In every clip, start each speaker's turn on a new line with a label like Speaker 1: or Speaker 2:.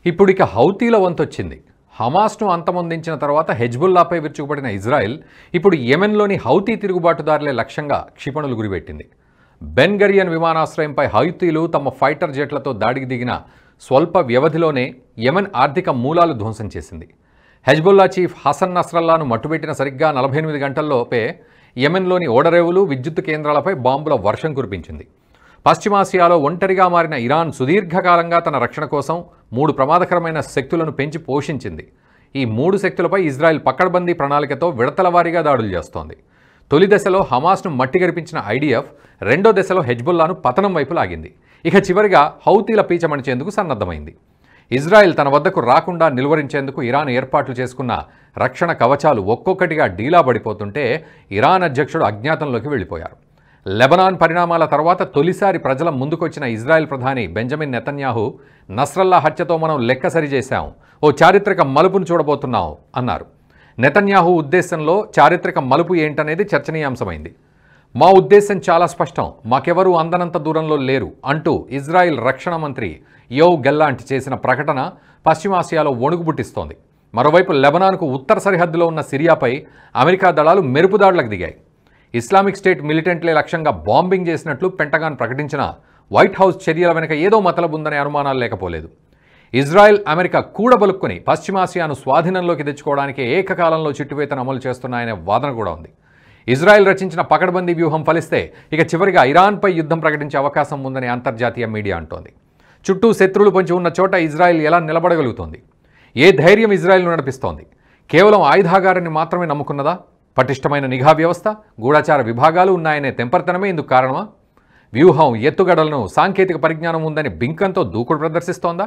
Speaker 1: ఇప్పుడిక హౌతీల వంతొచ్చింది. హమాస్ను అంతమొందించిన తర్వాత హెజ్బుల్లాపై విరుచుకుపడిన ఇజ్రాయెల్ ఇప్పుడు యెమెన్లోని హౌతీ తిరుగుబాటుదారులే లక్ష్యంగా క్షిపణులు గురిపెట్టింది. బెన్ గరియన్ విమానాశ్రయంపై హౌతీలు తమ ఫైటర్ జెట్లతో దాడికి దిగిన స్వల్ప వ్యవధిలోనే యెమెన్ ఆర్థిక మూలాలు ధ్వంసం చేసింది. హెజ్బుల్లా చీఫ్ హసన్ నస్రల్లాను మట్టుబెట్టిన సరిగ్గా 48 గంటల్లోపే యెమెన్లోని ఓడరేవులు, విద్యుత్ కేంద్రాలపై బాంబుల వర్షం కురిపించింది. పశ్చిమాసియాలో ఒంటరిగా మారిన ఇరాన్ సుదీర్ఘకాలంగా తన రక్షణ కోసం 3 ప్రమాదకరమైన శక్తులను పెంచి పోషించింది. ఈ 3 శక్తులపై ఇజ్రాయెల్ పకడ్బందీ ప్రణాళికతో విడతలవారీగా దాడులు చేస్తోంది. తొలి దశలో హమాస్ను మట్టిగరిపించిన ఐడిఎఫ్ రెండో దశలో హెజ్బుల్లాను పతనం వైపు లాగింది. ఇక చివరిగా హౌతీల పీచమణిచేందుకు సన్నద్ధమైంది. ఇజ్రాయెల్ తన వద్దకు రాకుండా నిలువరించేందుకు ఇరాన్ ఏర్పాట్లు చేసుకున్న రక్షణ కవచాలు ఒక్కొక్కటిగా డీలా పడిపోతుంటే ఇరాన్ అధ్యక్షుడు అజ్ఞాతంలోకి వెళ్ళిపోయారు. లెబనాన్ పరిణామాల తర్వాత తొలిసారి ప్రజల ముందుకొచ్చిన ఇజ్రాయెల్ ప్రధాని బెంజమిన్ నెతన్యాహు నస్రల్లా హత్యతో మనం లెక్క సరిచేశాం, ఓ చారిత్రక మలుపును చూడబోతున్నాం అన్నారు. నెతన్యాహు ఉద్దేశంలో చారిత్రక మలుపు ఏంటనేది చర్చనీయాంశమైంది. మా ఉద్దేశం చాలా స్పష్టం, మాకెవరూ అందనంత దూరంలో లేరు అంటూ ఇజ్రాయెల్ రక్షణ మంత్రి యోవ్ గెల్లాంట్ చేసిన ప్రకటన పశ్చిమాసియాలో వణుకు పుట్టిస్తోంది. మరోవైపు లెబనాన్కు ఉత్తర సరిహద్దులో ఉన్న సిరియాపై అమెరికా దళాలు మెరుపుదాడులకు దిగాయి. ఇస్లామిక్ స్టేట్ మిలిటెంట్లే లక్ష్యంగా బాంబింగ్ చేసినట్లు పెంటగాన్ ప్రకటించిన వైట్ హౌస్ చర్యల వెనుక ఏదో మతలబుందనే అనుమానాలు లేకపోలేదు. ఇజ్రాయెల్, అమెరికా కూడబలుక్కుని పశ్చిమాసియాను స్వాధీనంలోకి తెచ్చుకోవడానికి ఏకకాలంలో చిట్టువేతను అమలు చేస్తున్నాయనే వాదన కూడా ఉంది. ఇజ్రాయెల్ రచించిన పకడ్బందీ వ్యూహం ఫలిస్తే ఇక చివరిగా ఇరాన్పై యుద్ధం ప్రకటించే అవకాశం ఉందని అంతర్జాతీయ మీడియా అంటోంది. చుట్టూ శత్రువులు పొంచి ఉన్న చోట ఇజ్రాయెల్ ఎలా నిలబడగలుగుతోంది? ఏ ధైర్యం ఇజ్రాయెల్ను నడిపిస్తోంది? కేవలం ఆయుధాగారాన్ని మాత్రమే నమ్ముకున్నదా? పటిష్టమైన నిఘా వ్యవస్థ, గూఢచార విభాగాలు ఉన్నాయనే తెంపర్తనమే ఇందుకు కారణమా? వ్యూహం, ఎత్తుగడలను, సాంకేతిక పరిజ్ఞానం ఉందని బింకంతో దూకుడు ప్రదర్శిస్తోందా?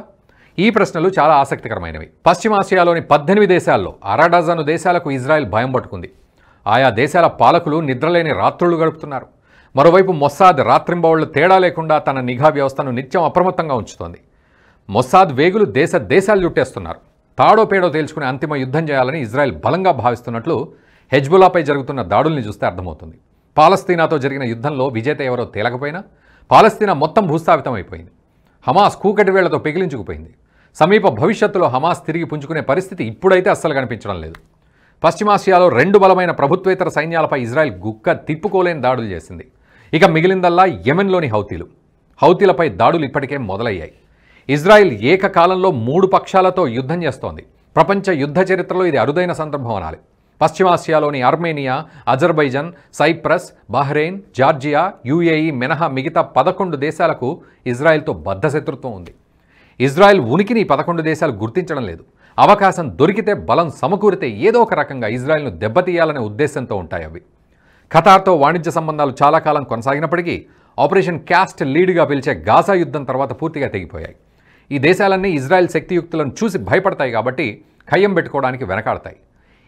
Speaker 1: ఈ ప్రశ్నలు చాలా ఆసక్తికరమైనవి. పశ్చిమాసియాలోని 18 దేశాల్లో అరడజను దేశాలకు ఇజ్రాయెల్ భయం పట్టుకుంది. ఆయా దేశాల పాలకులు నిద్రలేని రాత్రులు గడుపుతున్నారు. మరోవైపు మొస్సాద్ రాత్రింబవళ్లు తేడా లేకుండా తన నిఘా వ్యవస్థను నిత్యం అప్రమత్తంగా ఉంచుతోంది. మొస్సాద్ వేగులు దేశాలు చుట్టేస్తున్నారు. తాడో పేడో తేల్చుకునే అంతిమ యుద్ధం చేయాలని ఇజ్రాయెల్ బలంగా భావిస్తున్నట్లు హెజ్బుల్లాపై జరుగుతున్న దాడుల్ని చూస్తే అర్థమవుతుంది. పాలస్తీనాతో జరిగిన యుద్ధంలో విజేత ఎవరో తేలకపోయినా పాలస్తీనా మొత్తం భూస్థాపితమైపోయింది. హమాస్ కూకటి వేళ్లతో పెగిలించుకుపోయింది. సమీప భవిష్యత్తులో హమాస్ తిరిగి పుంజుకునే పరిస్థితి ఇప్పుడైతే అస్సలు కనిపించడం లేదు. పశ్చిమాసియాలో 2 బలమైన ప్రభుత్వేతర సైన్యాలపై ఇజ్రాయెల్ గుక్క తిప్పుకోలేని దాడులు చేసింది. ఇక మిగిలిందల్లా యెమెన్లోని హౌతీలపై దాడులు ఇప్పటికే మొదలయ్యాయి. ఇజ్రాయెల్ ఏకకాలంలో 3 పక్షాలతో యుద్ధం చేస్తోంది. ప్రపంచ యుద్ధ చరిత్రలో ఇది అరుదైన సందర్భం అనాలి. పశ్చిమాసియాలోని Armenia, Azerbaijan, Cyprus, Bahrain, Georgia, UAE మినహా మిగతా 11 దేశాలకు ఇజ్రాయెల్తో బద్ధశత్రుత్వం ఉంది. ఇజ్రాయెల్ ఉనికిని 11 దేశాలు గుర్తించడం లేదు. అవకాశం దొరికితే, బలం సమకూరితే ఏదో ఒక రకంగా ఇజ్రాయెల్ను దెబ్బతీయాలనే ఉద్దేశంతో ఉంటాయి అవి. ఖతార్తో వాణిజ్య సంబంధాలు చాలా కాలం కొనసాగినప్పటికీ ఆపరేషన్ క్యాస్ట్ లీడ్గా పిలిచే గాజా యుద్ధం తర్వాత పూర్తిగా తెగిపోయాయి. ఈ దేశాలన్నీ ఇజ్రాయెల్ శక్తియుక్తులను చూసి భయపడతాయి కాబట్టి ఖయ్యం పెట్టుకోవడానికి వెనకాడతాయి.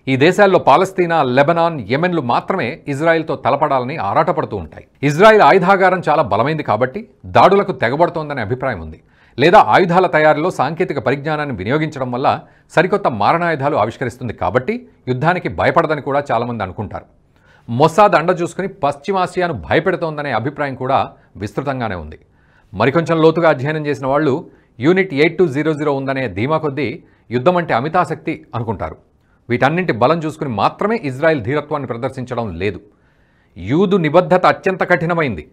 Speaker 1: ఈ దేశాల్లో పాలస్తీనా, లెబనాన్, యెమెన్లు మాత్రమే ఇజ్రాయెల్తో తలపడాలని ఆరాటపడుతూ ఉంటాయి. ఇజ్రాయెల్ ఆయుధాగారం చాలా బలమైంది కాబట్టి దాడులకు తెగబడుతోందనే అభిప్రాయం ఉంది. లేదా ఆయుధాల తయారీలో సాంకేతిక పరిజ్ఞానాన్ని వినియోగించడం వల్ల సరికొత్త మారణాయుధాలు ఆవిష్కరిస్తుంది కాబట్టి యుద్ధానికి భయపడదని కూడా చాలామంది అనుకుంటారు. మొస్సాద్ అండ చూసుకుని పశ్చిమాసియాను భయపెడుతోందనే అభిప్రాయం కూడా విస్తృతంగానే ఉంది. మరికొంచెం లోతుగా అధ్యయనం చేసిన వాళ్ళు యూనిట్ 8200 ఉందనే ధీమా కొద్దీ యుద్ధం అంటే అమితాశక్తి అనుకుంటారు. వీటన్నింటి బలం చూసుకుని మాత్రమే ఇజ్రాయెల్ ధీరత్వాన్ని ప్రదర్శించడం లేదు. యూదు నిబద్ధత అత్యంత కఠినమైంది.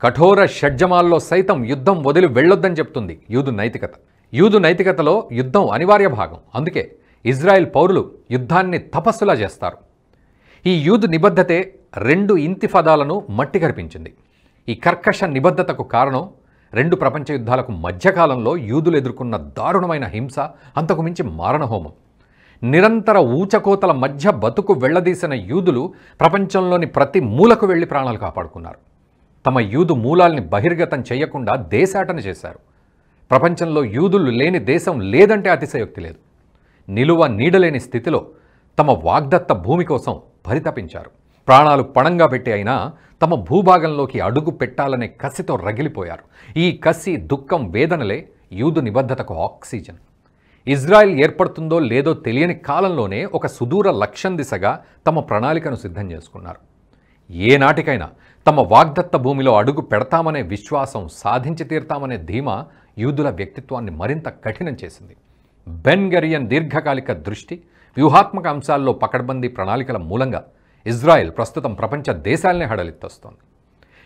Speaker 1: కఠోర షడ్జమాల్లో సైతం యుద్ధం వదిలి వెళ్ళొద్దని చెప్తుంది యూదు నైతికతలో యుద్ధం అనివార్య భాగం. అందుకే ఇజ్రాయెల్ పౌరులు యుద్ధాన్ని తపస్సులా చేస్తారు. ఈ యూదు నిబద్ధతే 2 ఇంతిఫాదాలను మట్టి కరిపించింది. ఈ కర్కశ నిబద్ధతకు కారణం 2 ప్రపంచ యుద్ధాలకు మధ్యకాలంలో యూదులు ఎదుర్కొన్న దారుణమైన హింస, అంతకుమించి మారణహోమం. నిరంతర ఊచకోతల మధ్య బతుకు వెళ్లదీసిన యూదులు ప్రపంచంలోని ప్రతి మూలకు వెళ్లి ప్రాణాలు కాపాడుకున్నారు. తమ యూదు మూలాల్ని బహిర్గతం చేయకుండా దేశాటన చేశారు. ప్రపంచంలో యూదులు లేని దేశం లేదంటే అతిశయోక్తి లేదు. నిలువ నీడలేని స్థితిలో తమ వాగ్దత్త భూమి కోసం పరితపించారు. ప్రాణాలు పణంగా పెట్టి అయినా తమ భూభాగంలోకి అడుగు పెట్టాలనే కసితో రగిలిపోయారు. ఈ కసి, దుఃఖం, వేదనలే యూదు నిబద్ధతకు ఆక్సిజన్. ఇజ్రాయెల్ ఏర్పడుతుందో లేదో తెలియని కాలంలోనే ఒక సుదూర లక్ష్యం దిశగా తమ ప్రణాళికను సిద్ధం చేసుకున్నారు. ఏనాటికైనా తమ వాగ్దత్త భూమిలో అడుగు పెడతామనే విశ్వాసం, సాధించి తీరుతామనే ధీమా యూదుల వ్యక్తిత్వాన్ని మరింత కఠినం చేసింది. బెన్ గరియన్ దీర్ఘకాలిక దృష్టి, వ్యూహాత్మక అంశాల్లో పకడ్బందీ ప్రణాళికల మూలంగా ఇజ్రాయెల్ ప్రస్తుతం ప్రపంచ దేశాలనే హడలెత్తొస్తోంది.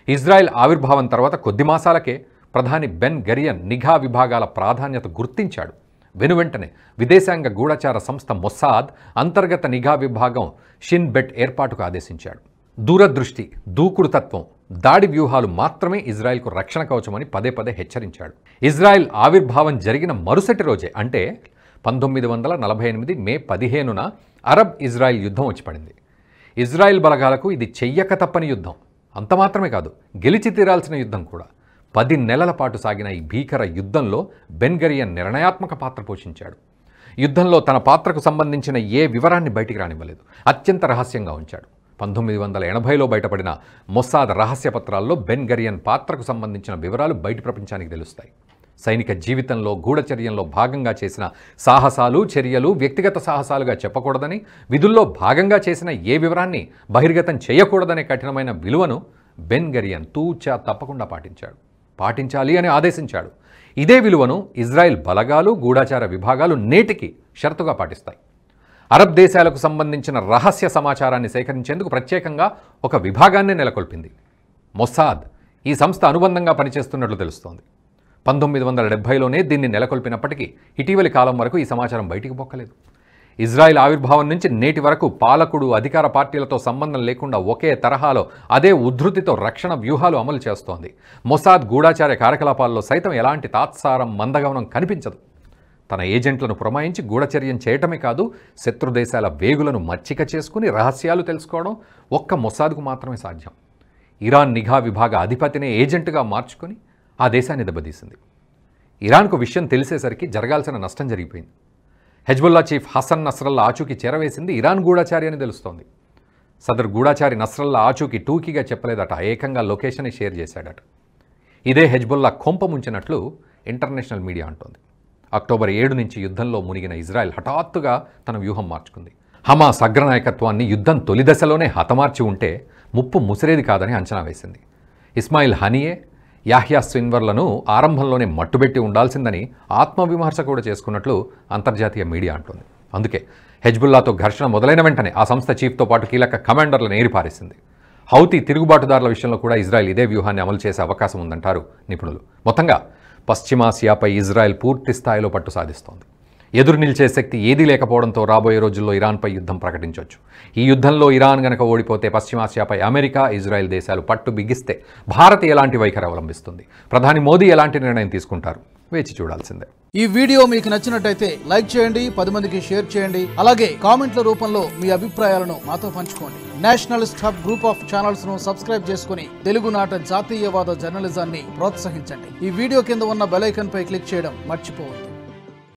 Speaker 1: ఇజ్రాయెల్ ఆవిర్భావం తర్వాత కొద్ది మాసాలకే ప్రధాని బెన్ గరియన్ నిఘా విభాగాల ప్రాధాన్యత గుర్తించాడు. వెనువెంటనే విదేశాంగ గూఢచార సంస్థ మొస్సాద్ అంతర్గత నిఘా విభాగం షిన్ బెట్ ఏర్పాటుకు ఆదేశించాడు. దూరదృష్టి, దూకుడుతత్వం, దాడి వ్యూహాలు మాత్రమే ఇజ్రాయెల్కు రక్షణ కవచమని పదే పదే హెచ్చరించాడు. ఇజ్రాయెల్ ఆవిర్భావం జరిగిన మరుసటి రోజే అంటే 1948 మే 15న అరబ్ ఇజ్రాయెల్ యుద్ధం వచ్చి పడింది. ఇజ్రాయెల్ బలగాలకు ఇది చెయ్యక తప్పని యుద్ధం. అంత మాత్రమే కాదు, గెలిచి తీరాల్సిన యుద్ధం కూడా. 10 నెలల పాటు సాగిన ఈ భీకర యుద్ధంలో బెన్ గరియన్ నిర్ణయాత్మక పాత్ర పోషించాడు. యుద్ధంలో తన పాత్రకు సంబంధించిన ఏ వివరాన్ని బయటికి రానివ్వలేదు. అత్యంత రహస్యంగా ఉంచాడు. 1980లో బయటపడిన మొస్సాద్ రహస్య పత్రాల్లో బెన్ గరియన్ పాత్రకు సంబంధించిన వివరాలు బయటి ప్రపంచానికి తెలుస్తాయి. సైనిక జీవితంలో గూఢచర్యంలో భాగంగా చేసిన సాహసాలు, చర్యలు వ్యక్తిగత సాహసాలుగా చెప్పకూడదని, విధుల్లో భాగంగా చేసిన ఏ వివరాన్ని బహిర్గతం చేయకూడదనే కఠినమైన విలువను బెన్ గరియన్ తూచా తప్పకుండా పాటించాలి అని ఆదేశించాడు. ఇదే విలువను ఇజ్రాయెల్ బలగాలు, గూఢచార విభాగాలు నేటికి షరతుగా పాటిస్తాయి. అరబ్ దేశాలకు సంబంధించిన రహస్య సమాచారాన్ని సేకరించేందుకు ప్రత్యేకంగా ఒక విభాగాన్ని నెలకొల్పింది. మొస్సాద్ ఈ సంస్థ అనుబంధంగా పనిచేస్తున్నట్లు తెలుస్తోంది. 1970లోనే దీన్ని నెలకొల్పినప్పటికీ ఇటీవలి కాలం వరకు ఈ సమాచారం బయటికి పొక్కలేదు. ఇజ్రాయెల్ ఆవిర్భావం నుంచి నేటి వరకు పాలకుడు, అధికార పార్టీలతో సంబంధం లేకుండా ఒకే తరహాలో అదే ఉద్ధృతితో రక్షణ వ్యూహాలు అమలు చేస్తోంది. మొసాద్ గూఢాచార కార్యకలాపాల్లో సైతం ఎలాంటి తాత్సారం, మందగమనం కనిపించదు. తన ఏజెంట్లను పురమాయించి గూఢచర్యం చేయటమే కాదు, శత్రు దేశాల వేగులను మచ్చిక చేసుకుని రహస్యాలు తెలుసుకోవడం ఒక్క మొసాద్కు మాత్రమే సాధ్యం. ఇరాన్ నిఘా విభాగ అధిపతినే ఏజెంట్గా మార్చుకొని ఆ దేశాన్ని దెబ్బతీసింది. ఇరాన్కు విషయం తెలిసేసరికి జరగాల్సిన నష్టం జరిగిపోయింది. హెజ్బుల్లా చీఫ్ హసన్ నస్రల్లా ఆచూకీ చేరవేసింది ఇరాన్ గూఢాచారి అని తెలుస్తోంది. సదరు గూఢాచారి నస్రల్లా ఆచూకీ టూకీగా చెప్పలేదట, ఏకంగా లొకేషన్ని షేర్ చేశాడట. ఇదే హెజ్బుల్లా కొంప ముంచినట్లు ఇంటర్నేషనల్ మీడియా అంటోంది. అక్టోబర్ 7 నుంచి యుద్ధంలో మునిగిన ఇజ్రాయెల్ హఠాత్తుగా తన వ్యూహం మార్చుకుంది. హమాస్ అగ్రనాయకత్వాన్ని యుద్ధం తొలి దశలోనే హతమార్చి ఉంటే ముప్పు ముసిరేది కాదని అంచనా వేసింది. ఇస్మాయిల్ హనియే, యాహ్యా సిన్వర్లను ఆరంభంలోనే మట్టుబెట్టి ఉండాల్సిందని ఆత్మవిమర్శ కూడా చేసుకున్నట్లు అంతర్జాతీయ మీడియా అంటుంది. అందుకే హెజ్బుల్లాతో ఘర్షణ మొదలైన వెంటనే ఆ సంస్థ చీఫ్తో పాటు కీలక కమాండర్లను ఏరిపారేసింది. హౌతీ తిరుగుబాటుదారుల విషయంలో కూడా ఇజ్రాయెల్ ఇదే వ్యూహాన్ని అమలు చేసే అవకాశం ఉందంటారు నిపుణులు. మొత్తంగా పశ్చిమాసియాపై ఇజ్రాయెల్ పూర్తి స్థాయిలో పట్టు సాధిస్తోంది. ఎదురు నిలిచే శక్తి ఏదీ లేకపోవడంతో రాబోయే రోజుల్లో ఇరాన్పై యుద్ధం ప్రకటించవచ్చు. ఈ యుద్ధంలో ఇరాన్ గనక ఓడిపోతే పశ్చిమాసియాపై అమెరికా, ఇజ్రాయెల్ దేశాలు పట్టు బిగిస్తే భారత్ ఎలాంటి వైఖరి అవలంబిస్తుంది, ప్రధాని మోదీ ఎలాంటి నిర్ణయం తీసుకుంటారు, వేచి చూడాల్సిందే.
Speaker 2: ఈ వీడియో మీకు నచ్చినట్టయితే లైక్ చేయండి, 10 మందికి షేర్ చేయండి. అలాగే కామెంట్ల రూపంలో మీ అభిప్రాయాలను మాతో పంచుకోండి. Nationalist hub group of channels ను సబ్స్క్రైబ్ చేసుకుని తెలుగునాట జాతీయవాద జర్నలిజాన్ని ప్రోత్సహించండి. ఈ వీడియో కింద ఉన్న బెల్ ఐకాన్ పై క్లిక్ చేయడం మర్చిపోవద్దు.